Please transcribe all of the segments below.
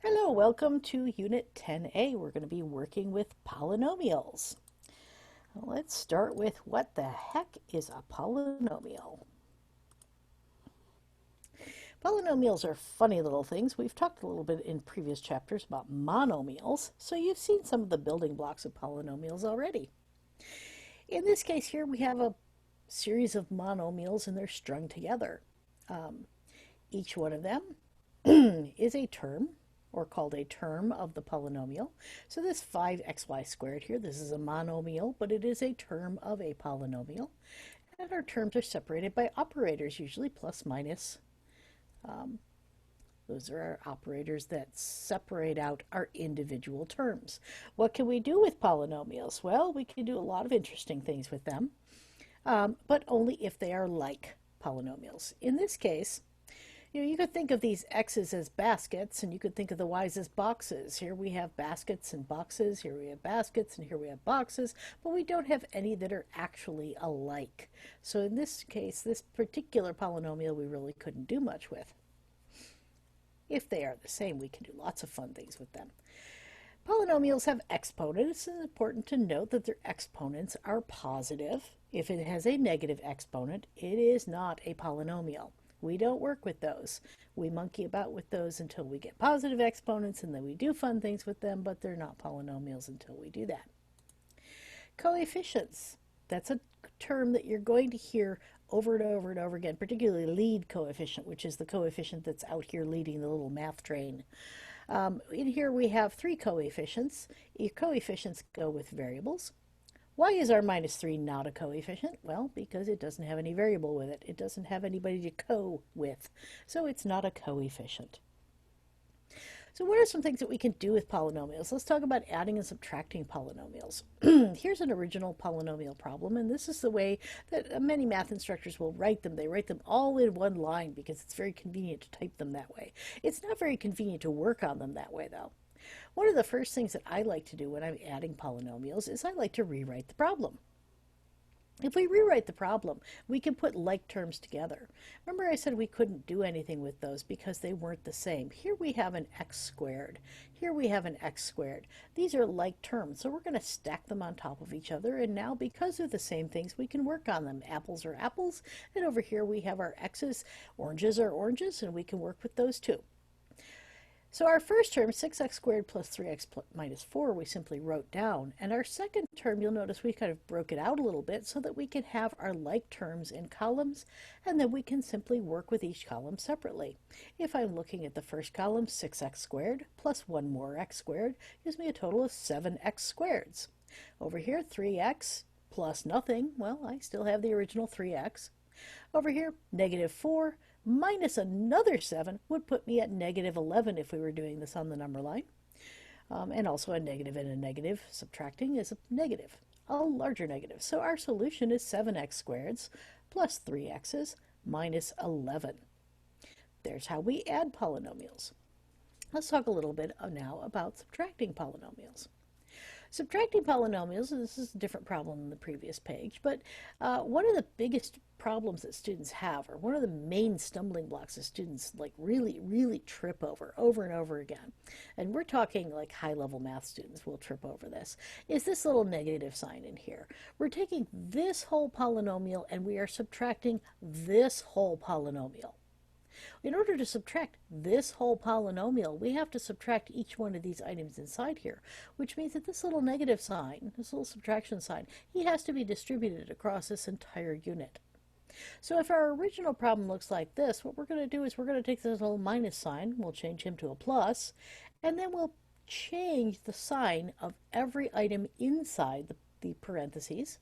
Hello, welcome to Unit 10A. We're going to be working with polynomials. Let's start with what the heck is a polynomial? Polynomials are funny little things. We've talked a little bit in previous chapters about monomials, so you've seen some of the building blocks of polynomials already. In this case here, we have a series of monomials and they're strung together. Each one of them is a term, or called a term of the polynomial. So this 5xy squared here, this is a monomial, but it is a term of a polynomial. And our terms are separated by operators, usually plus, minus. Those are our operators that separate out our individual terms. What can we do with polynomials? Well, we can do a lot of interesting things with them, but only if they are like polynomials. In this case, you could think of these x's as baskets, and you could think of the y's as boxes. Here we have baskets and boxes, here we have baskets, and here we have boxes, but we don't have any that are actually alike. So in this case, this particular polynomial we really couldn't do much with. If they are the same, we can do lots of fun things with them. Polynomials have exponents. It's important to note that their exponents are positive. If it has a negative exponent, it is not a polynomial. We don't work with those. We monkey about with those until we get positive exponents, and then we do fun things with them, but they're not polynomials until we do that. Coefficients. That's a term that you're going to hear over and over and over again, particularly lead coefficient, which is the coefficient that's out here leading the little math train. In here we have three coefficients. Coefficients go with variables. Why is our minus 3 not a coefficient? Well, because it doesn't have any variable with it. It doesn't have anybody to co with, so it's not a coefficient. So what are some things that we can do with polynomials? Let's talk about adding and subtracting polynomials. Here's an original polynomial problem, and this is the way that many math instructors will write them. They write them all in one line because it's very convenient to type them that way. It's not very convenient to work on them that way, though. One of the first things that I like to do when I'm adding polynomials is I like to rewrite the problem. If we rewrite the problem, we can put like terms together. Remember I said we couldn't do anything with those because they weren't the same. Here we have an x squared. Here we have an x squared. These are like terms, so we're going to stack them on top of each other, and now because they're the same things, we can work on them. Apples are apples, and over here we have our x's. Oranges are oranges, and we can work with those too. So our first term, 6x squared plus 3x minus 4, we simply wrote down. And our second term, you'll notice we kind of broke it out a little bit so that we can have our like terms in columns, and then we can simply work with each column separately. If I'm looking at the first column, 6x squared plus 1 more x squared gives me a total of 7x squareds. Over here, 3x plus nothing. Well, I still have the original 3x. Over here, negative 4 minus another 7 would put me at negative 11 if we were doing this on the number line. And also a negative and a negative subtracting is a negative, a larger negative. So our solution is 7x squareds plus 3x's minus 11. There's how we add polynomials. Let's talk a little bit now about subtracting polynomials. Subtracting polynomials, and this is a different problem than the previous page, but one of the biggest problems that students have, or one of the main stumbling blocks that students like really trip over and over again, and we're talking like high-level math students will trip over this, is this little negative sign in here. We're taking this whole polynomial and we are subtracting this whole polynomial. In order to subtract this whole polynomial, we have to subtract each one of these items inside here, which means that this little negative sign, this little subtraction sign, he has to be distributed across this entire unit. So if our original problem looks like this, what we're going to do is we're going to take this little minus sign, we'll change him to a plus, and then we'll change the sign of every item inside the parentheses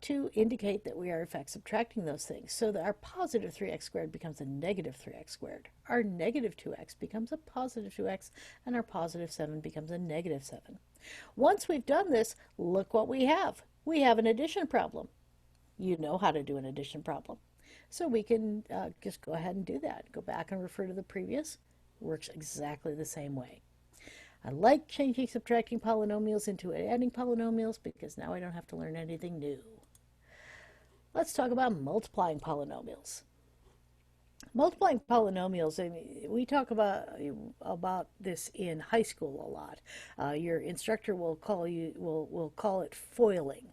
to indicate that we are in fact subtracting those things, so that our positive 3x squared becomes a negative 3x squared. Our negative 2x becomes a positive 2x, and our positive 7 becomes a negative 7. Once we've done this, look what we have. We have an addition problem. You know how to do an addition problem. So we can just go ahead and do that. Go back and refer to the previous. Works exactly the same way. I like changing subtracting polynomials into adding polynomials because now I don't have to learn anything new. Let's talk about multiplying polynomials. Multiplying polynomials, I mean, we talk about this in high school a lot. Your instructor will call it foiling.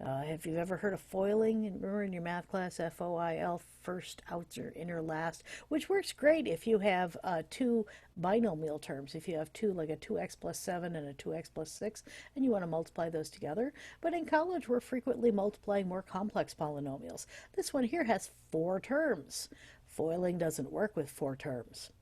Have you ever heard of foiling? Remember in your math class, FOIL, first, outs, or inner, last, which works great if you have two binomial terms. If you have two, like a 2x plus 7 and a 2x plus 6, and you want to multiply those together. But in college, we're frequently multiplying more complex polynomials. This one here has four terms. Foiling doesn't work with four terms.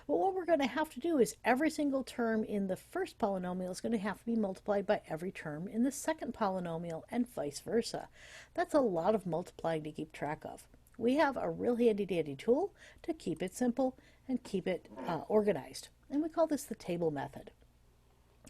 But what we're going to have to do is every single term in the first polynomial is going to have to be multiplied by every term in the second polynomial and vice versa. That's a lot of multiplying to keep track of. We have a real handy dandy tool to keep it simple and keep it organized. And we call this the table method.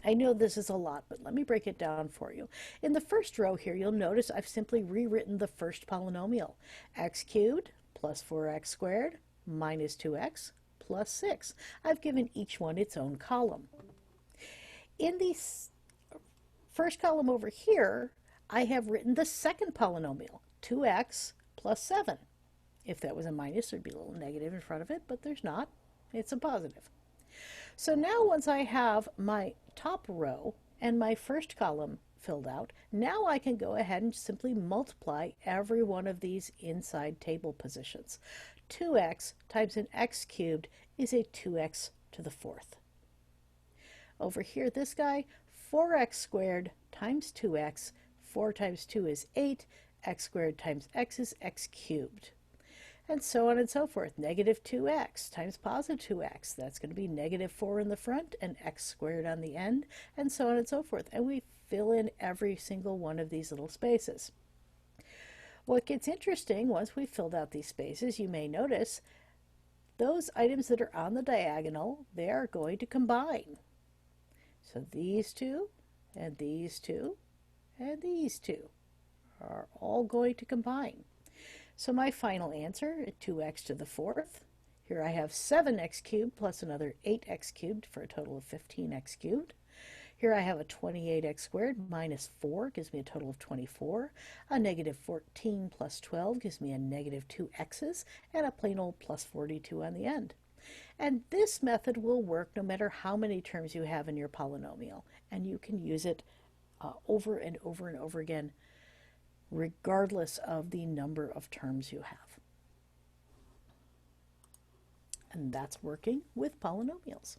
I know this is a lot, but let me break it down for you. In the first row here, you'll notice I've simply rewritten the first polynomial. X cubed plus 4x squared minus 2x plus 6. I've given each one its own column. In the first column over here, I have written the second polynomial, 2x plus 7. If that was a minus, there'd be a little negative in front of it, but there's not. It's a positive. So now once I have my top row and my first column filled out, now I can go ahead and simply multiply every one of these inside table positions. 2x times an x cubed is a 2x to the fourth. Over here, this guy, 4x squared times 2x, 4 times 2 is 8, x squared times x is x cubed. And so on and so forth. Negative 2x times positive 2x. That's going to be negative 4 in the front and x squared on the end, and so on and so forth. And we fill in every single one of these little spaces. What gets interesting, once we've filled out these spaces, you may notice those items that are on the diagonal, they are going to combine. So these two, and these two, and these two are all going to combine. So my final answer, 2x to the fourth. Here I have 7x cubed plus another 8x cubed for a total of 15x cubed. Here I have a 28x squared minus 4 gives me a total of 24. A negative 14 plus 12 gives me a negative 2x's, and a plain old plus 42 on the end. And this method will work no matter how many terms you have in your polynomial, and you can use it over and over and over again, regardless of the number of terms you have. And that's working with polynomials.